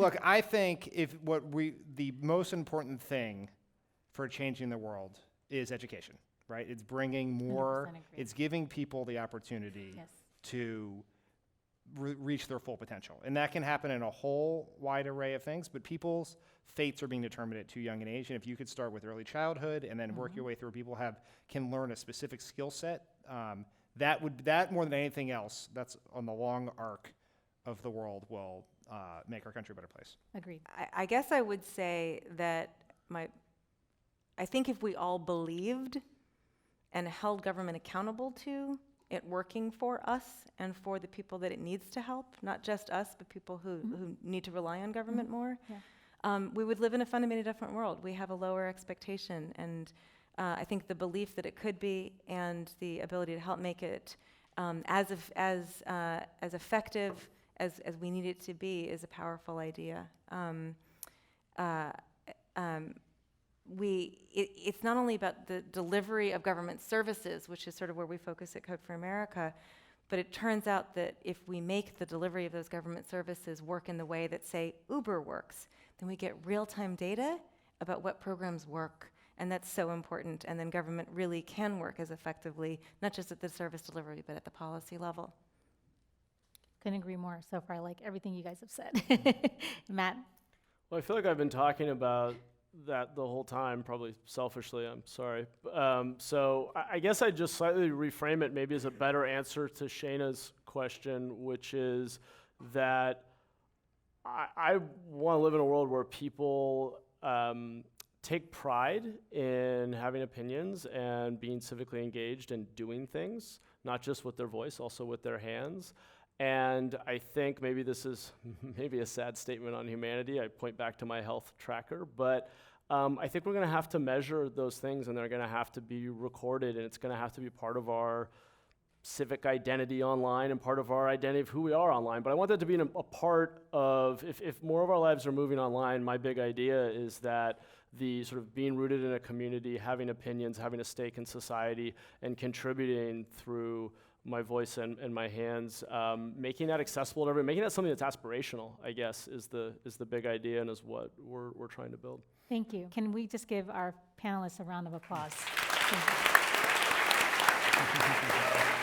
look, I think the most important thing for changing the world is education, right? It's bringing more, 100% agree. it's giving people the opportunity Yes. to reach their full potential. And that can happen in a whole wide array of things, but people's fates are being determined at too young an age. And if you could start with early childhood and then work your way through, people can learn a specific skill set. That more than anything else, that's on the long arc of the world, will make our country a better place. Agreed. I guess I would say that I think if we all believed and held government accountable to it working for us and for the people that it needs to help, not just us, but people who need to rely on government more, we would live in a fundamentally different world. We have a lower expectation, and I think the belief that it could be and the ability to help make it as effective as we need it to be is a powerful idea. It's not only about the delivery of government services, which is sort of where we focus at Code for America, but it turns out that if we make the delivery of those government services work in the way that, say, Uber works, then we get real-time data about what programs work, and that's so important, and then government really can work as effectively, not just at the service delivery, but at the policy level. Couldn't agree more. So far, I like everything you guys have said. Matt? Well, I feel like I've been talking about that the whole time, probably selfishly, I'm sorry. So I guess I'd just slightly reframe it maybe as a better answer to Shayna's question, which is that I want to live in a world where people take pride in having opinions and being civically engaged and doing things, not just with their voice, also with their hands. And I think maybe this is maybe a sad statement on humanity. I point back to my health tracker, but I think we're going to have to measure those things, and they're going to have to be recorded, and it's going to have to be part of our civic identity online and part of our identity of who we are online. But I want that to be a part of, if more of our lives are moving online, my big idea is that the sort of being rooted in a community, having opinions, having a stake in society, and contributing through my voice and my hands, making that accessible to everyone, making that something that's aspirational, I guess, is the big idea and is what we're trying to build. Thank you. Can we just give our panelists a round of applause? Thank you.